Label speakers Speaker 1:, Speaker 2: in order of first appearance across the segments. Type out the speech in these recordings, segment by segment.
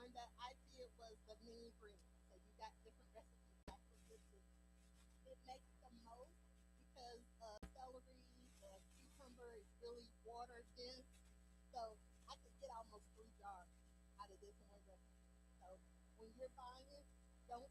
Speaker 1: one that I did was the mean green. So you got different recipes. That's what this is. It makes the most because celery, cucumber is really water dense. So I could get almost 3 jars out of this one recipe. So when you're buying it, don't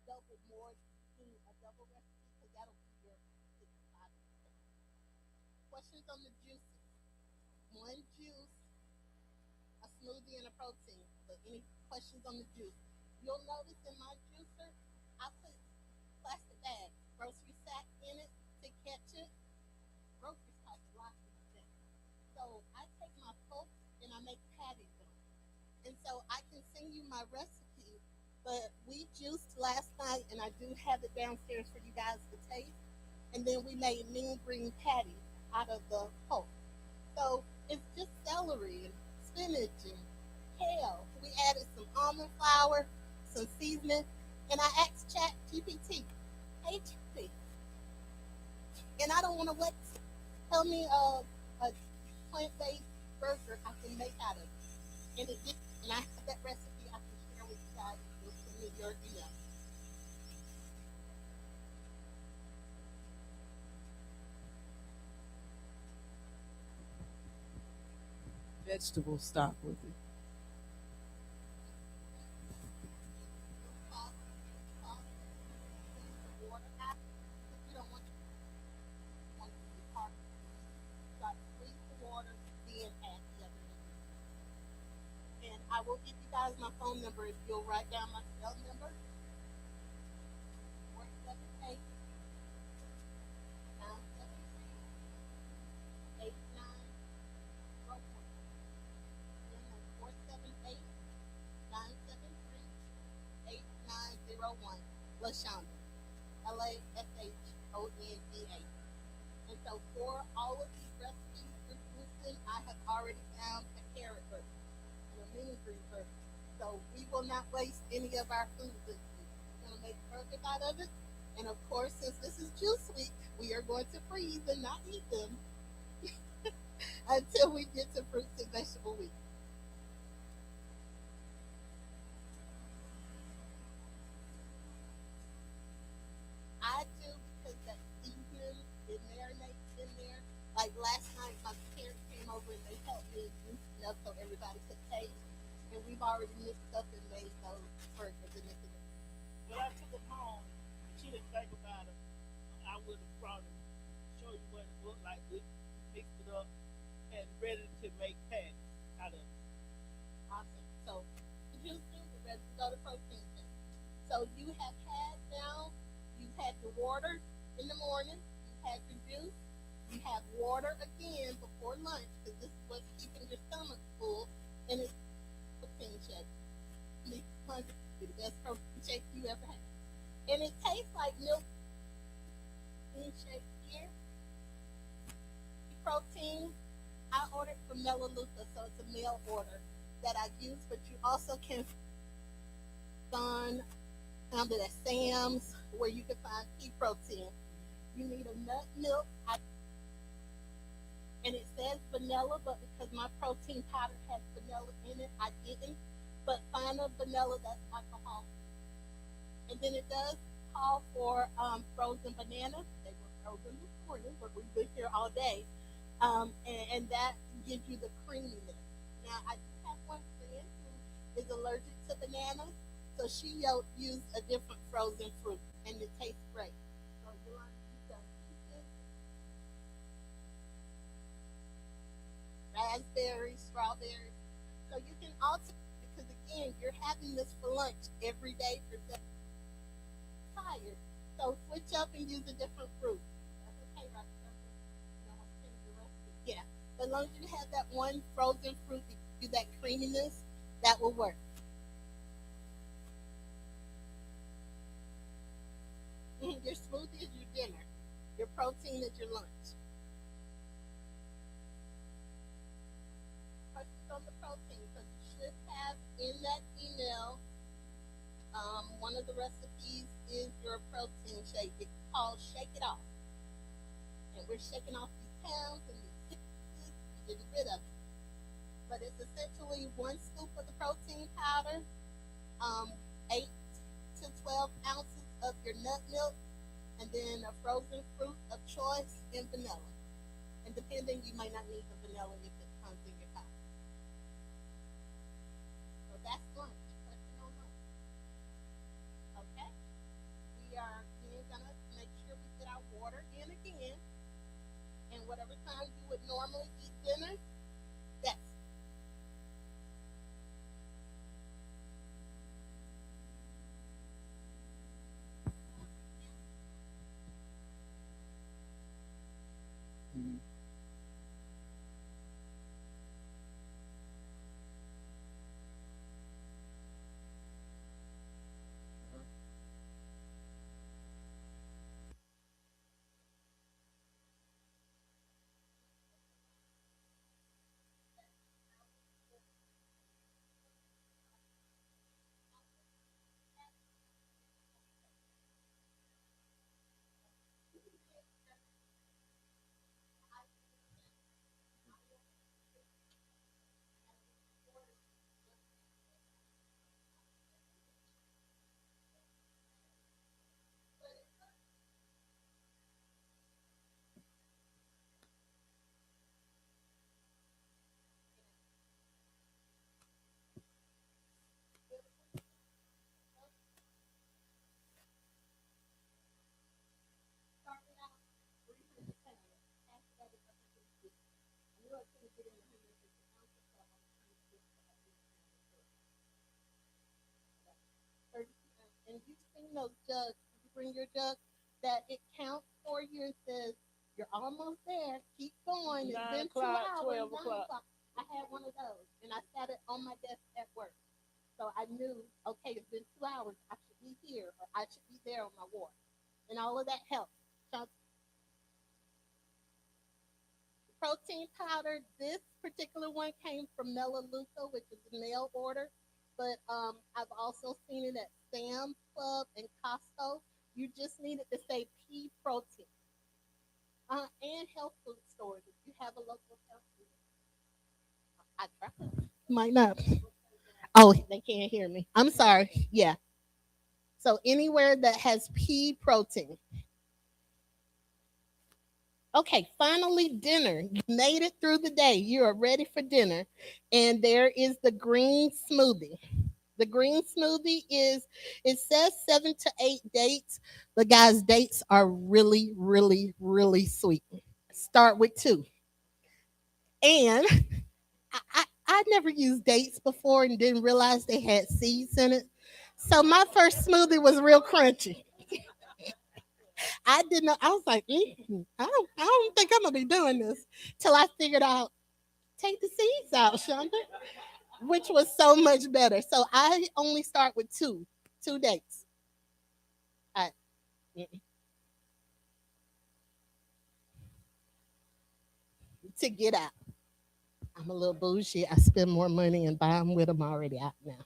Speaker 1: double more. Do a double recipe because that'll be your 65. Questions on the juices. One juice, a smoothie, and a protein. So any questions on the juice? You'll notice in my juicer, I put plastic bag, grocery sack in it to catch it. Groceries cost a lot these days. So I take my pulp and I make patties on it. And so I can send you my recipe, but we juiced last night and I do have it downstairs for you guys to taste. And then we made mean green patties out of the pulp. So it's just celery and spinach and kale. We added some almond flour, some seasoning, and I asked Chat GPT, hey Chippy, and I don't want to wait. Tell me a plant-based burger I can make out of it. And it did. And I have that recipe I can share with you guys. You'll send me your email.
Speaker 2: Vegetable stock with it.
Speaker 1: Salt, salt, the water out. If you don't want to be hard, you got to freeze the water, then add the other ingredients. And I will give you guys my phone number if you'll write down my cell number. 478 Again, that's 478-973-8901. LaShonda. LASHONDA. And so for all of these recipes for gluten, I have already found a carrot version and a mini green version. So we will not waste any of our food this week. We're going to make burgers out of it. And of course, since this is juice week, we are going to freeze and not eat them until we get to fruits and vegetable week. I do because that seasoning, it marinates in there. Like last night, my parents came over and they helped me juice it up so everybody could taste. And we've already mixed up and made those burgers and it's
Speaker 3: When I took them home, and she didn't think about it, I would have brought it, show you what it looked like. We mixed it up and ready to make patties out of it.
Speaker 1: awesome. So the juice is ready to go to protein then. So you have had now, you've had your water in the morning, you've had your juice, you have water again before lunch because this is what's keeping your stomach full, and it's protein shake. It's 100 the best protein shake you ever had. And it tastes like milk protein shake here. Protein, I ordered from Melaleuca, so it's a mail order that I use, but you also can find it at Sam's where you can find pea protein. You need a nut milk, and it says vanilla, but because my protein powder has vanilla in it, I didn't. But find a vanilla that's alcohol. And then it does call for frozen bananas. They were frozen this morning, but we've been here all day. And that gives you the creaminess. Now, I do have one friend who is allergic to bananas, so she used a different frozen fruit, and it tastes great. So, Yolanda, you got peaches, raspberries, strawberries. So you can alter because again, you're having this for lunch every day for tired. So switch up and use a different fruit. That's okay, right? You don't want to change the recipe. Yeah. But as long as you have that one frozen fruit that gives you that creaminess, that will work. Your smoothie is your dinner. Your protein is your lunch. Questions on the protein. So you should have in that email one of the recipes is your protein shake. It's called Shake It Off. And we're shaking off these pounds and these sicknesses, getting rid of it. but it's essentially 1 scoop of the protein powder, 8 to 12 ounces of your nut milk, and then a frozen fruit of choice and vanilla. And depending, you might not need the vanilla if it comes in your powder. So that's lunch. Question on lunch. Okay. We are then gonna make sure we get our water in again. And whatever time you would normally eat dinner, that's
Speaker 2: Mhm. started out 300 pounds. After that, it's 150. I knew I couldn't get in the 150 ounces, so I was trying to get to at least 32 ounces. And you've seen those jugs. You bring your jug that it counts for you and says, you're almost there. Keep going. It's
Speaker 3: 9
Speaker 1: been 2
Speaker 3: o'clock,
Speaker 1: hours.
Speaker 3: 12
Speaker 1: 9
Speaker 3: o'clock.
Speaker 1: o'clock. I had one of those, and I sat it on my desk at work. So I knew, okay, it's been 2 hours. I should be here, or I should be there on my water. And all of that helps. So protein powder. This particular one came from Melaleuca, which is a mail order. But I've also seen it at Sam's Club and Costco. You just needed to say pea protein. And health food stores. If you have a local health food, I try. Might not. Oh, they can't hear me. I'm sorry. Yeah. So anywhere that has pea protein. Okay, finally dinner. You made it through the day. You are ready for dinner. And there is the green smoothie. The green smoothie is, it says 7 to 8 dates, but guys, dates are really, really, really sweet. Start with 2. And I never used dates before and didn't realize they had seeds in it. So my first smoothie was real crunchy. I didn't know. I was like, I don't think I'm gonna be doing this till I figured out take the seeds out, Shonda, which was so much better. So I only start with two dates. I, to get out. I'm a little bougie. I spend more money and buy them with them already out now.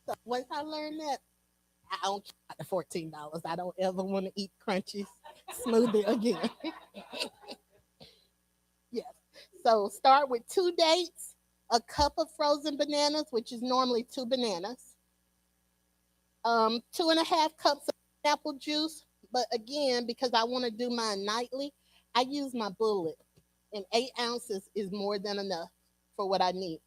Speaker 1: So once I learned that, I don't care the $14. I don't ever want to eat Crunchies smoothie again. Yes. So start with 2 dates, a cup of frozen bananas, which is normally 2 bananas, 2.5 cups of apple juice. But again, because I want to do mine nightly, I use my bullet, and 8 ounces is more than enough for what I need.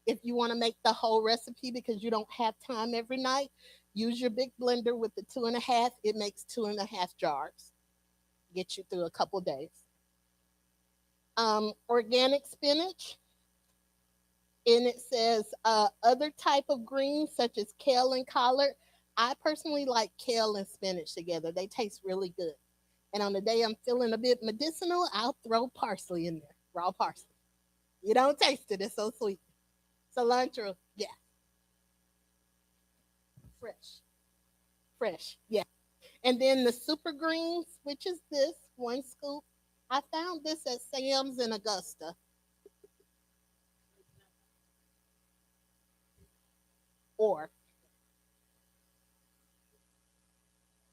Speaker 1: If you want to make the whole recipe because you don't have time every night, use your big blender with the 2.5. It makes 2.5 jars. Get you through a couple days. Organic spinach, and it says other type of greens such as kale and collard. I personally like kale and spinach together. They taste really good. And on the day I'm feeling a bit medicinal, I'll throw parsley in there, raw parsley. You don't taste it; it's so sweet. Cilantro, yeah, fresh, fresh, yeah. And then the super greens, which is this 1 scoop. I found this at Sam's in Augusta, or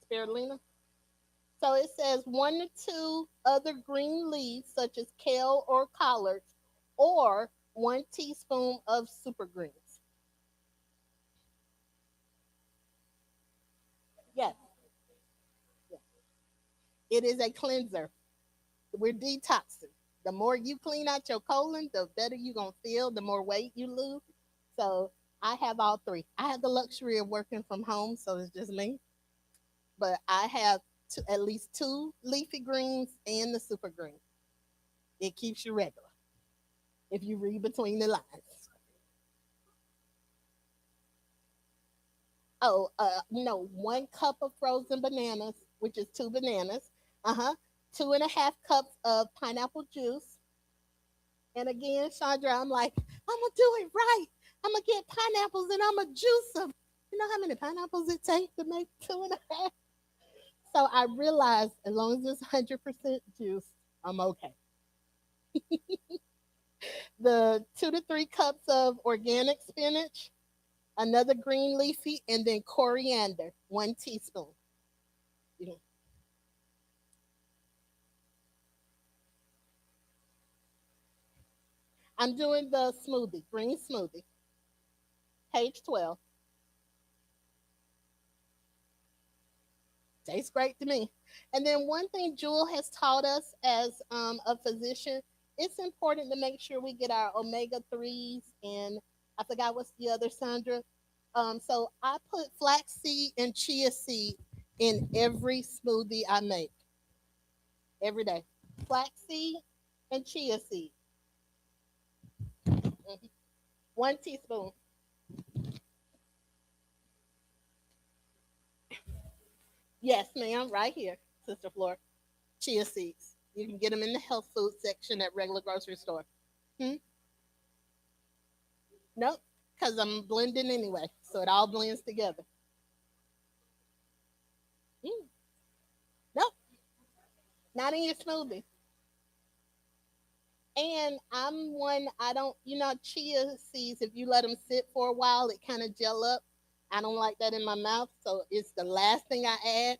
Speaker 1: spirulina. So it says 1 to 2 other green leaves, such as kale or collards, or 1 teaspoon of super greens. Yes, yes. It is a cleanser. We're detoxing. The more you clean out your colon, the better you're going to feel, the more weight you lose. So I have all three. I have the luxury of working from home, so it's just me. But I have at least two leafy greens and the super green. It keeps you regular if you read between the lines. Oh, no, 1 cup of frozen bananas, which is two bananas. Uh huh. 2.5 cups of pineapple juice. And again, Chandra, I'm like, I'm gonna do it right. I'm gonna get pineapples and I'm gonna juice them. You know how many pineapples it takes to make 2.5? So I realized as long as it's 100% juice, I'm okay. The 2 to 3 cups of organic spinach, another green leafy, and then coriander, 1 teaspoon. You know, I'm doing the smoothie, green smoothie, page 12. Tastes great to me. And then one thing Jewel has taught us as a physician, it's important to make sure we get our omega 3s and I forgot what's the other, Sandra. So I put flaxseed and chia seed in every smoothie I make every day. Flaxseed and chia seed. 1 teaspoon. Yes, ma'am, right here, Sister Flora. Chia seeds. You can get them in the health food section at regular grocery store. Hmm? Nope, because I'm blending anyway, so it all blends together. Mm, nope, not in your smoothie. And I'm one, I don't, chia seeds, if you let them sit for a while, it kind of gel up. I don't like that in my mouth, so it's the last thing I add.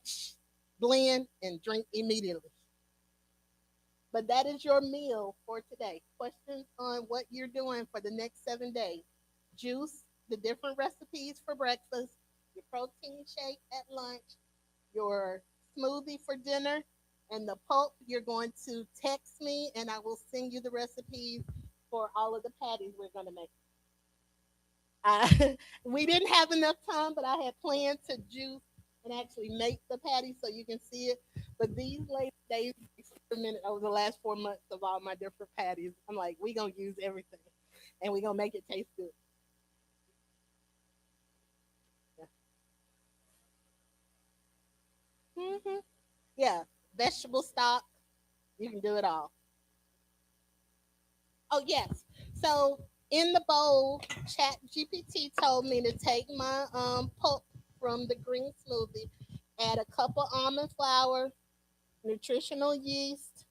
Speaker 1: Blend and drink immediately. But that is your meal for today. Questions on what you're doing for the next 7 days: juice, the different recipes for breakfast, your protein shake at lunch, your smoothie for dinner, and the pulp. You're going to text me and I will send you the recipes for all of the patties we're going to make. We didn't have enough time, but I had planned to juice and actually make the patty so you can see it. But these late days experimented over the last 4 months of all my different patties. I'm like, we gonna use everything, and we gonna make it taste good. Yeah. Hmm. Yeah. Vegetable stock. You can do it all. Oh yes. So in the bowl, Chat GPT told me to take my pulp from the green smoothie, add a cup of almond flour, nutritional yeast,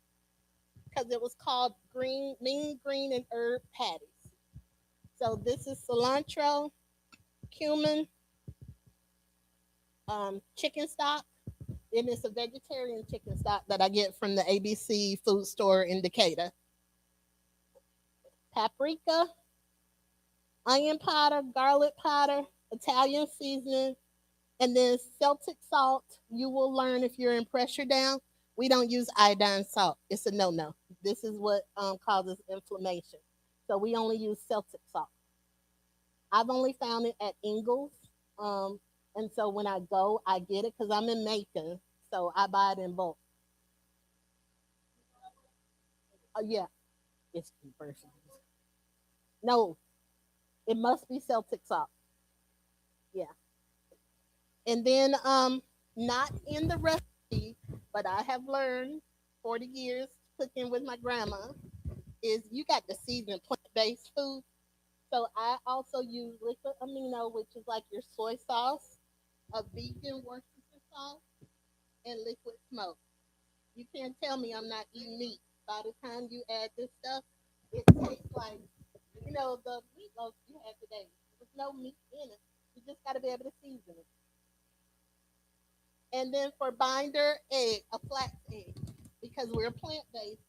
Speaker 1: because it was called green, mean green and herb patties. So this is cilantro, cumin, chicken stock, and it's a vegetarian chicken stock that I get from the ABC food store in Decatur. Paprika, onion powder, garlic powder, Italian seasoning, and then Celtic salt. You will learn if you're in pressure down. We don't use iodine salt. It's a no-no. This is what causes inflammation. So we only use Celtic salt. I've only found it at Ingles. Um, and so when I go, I get it because I'm in Macon. So I buy it in bulk. Yeah, it's cheaper. No, it must be Celtic salt. Yeah. And then not in the recipe, but I have learned 40 years cooking with my grandma is you got to season plant-based food. So I also use liquid amino, which is like your soy sauce, a vegan Worcestershire sauce, and liquid smoke. You can't tell me I'm not eating meat. By the time you add this stuff, it tastes like, the meatloaf you had today. There's no meat in it. You just got to be able to season it. And then for binder, egg, a flax egg, because we're plant based.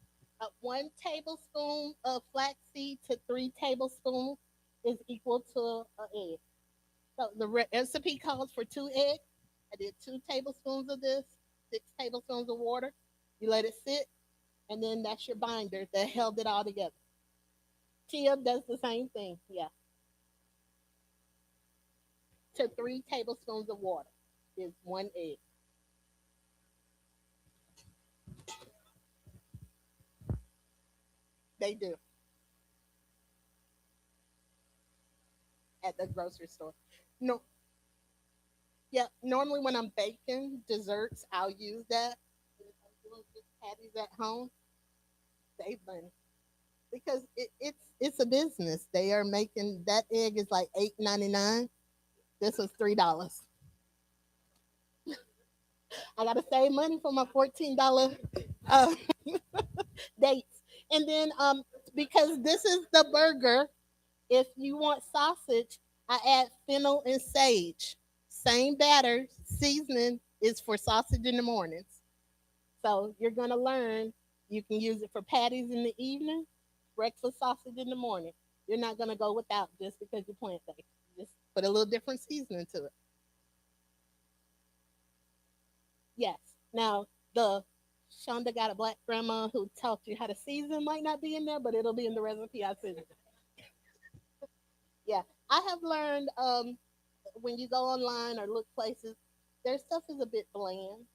Speaker 1: 1 tablespoon of flaxseed to 3 tablespoons is equal to an egg. So the recipe calls for 2 eggs. I did 2 tablespoons of this, 6 tablespoons of water. You let it sit, and then that's your binder that held it all together. Chia does the same thing. Yeah, to 3 tablespoons of water is 1 egg. They do at the grocery store. No, yeah. Normally when I'm baking desserts, I'll use that. But if I'm doing just patties at home, save money because it's a business. They are making that egg is like $8.99. This was $3. I gotta save money for my $14 uh, dates. And then because this is the burger, if you want sausage, I add fennel and sage. Same batter, seasoning is for sausage in the mornings. So you're gonna learn you can use it for patties in the evening, breakfast sausage in the morning. You're not gonna go without just because you're plant based. Just put a little different seasoning to it. Yes. Now the Shonda got a black grandma who taught you how to season might not be in there, but it'll be in the recipe I sent you. Yeah, I have learned when you go online or look places, their stuff is a bit bland,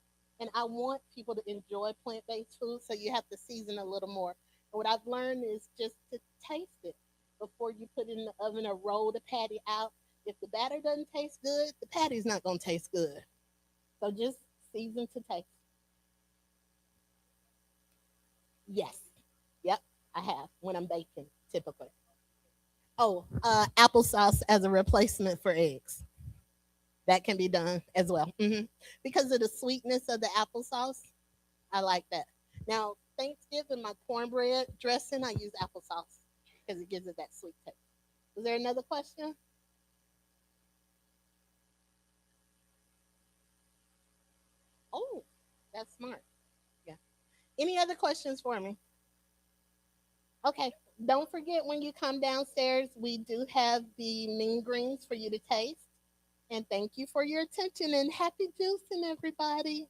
Speaker 1: and I want people to enjoy plant-based food, so you have to season a little more. And what I've learned is just to taste it before you put it in the oven or roll the patty out. If the batter doesn't taste good, the patty's not gonna taste good. So just season to taste. Yes. Yep. I have when I'm baking typically. Oh, applesauce as a replacement for eggs. That can be done as well. Because of the sweetness of the applesauce, I like that. Now, Thanksgiving, my cornbread dressing, I use applesauce because it gives it that sweet taste. Is there another question? Oh, that's smart. Yeah. Any other questions for me? Okay. Don't forget when you come downstairs, we do have the mean greens for you to taste. And thank you for your attention and happy juicing, everybody.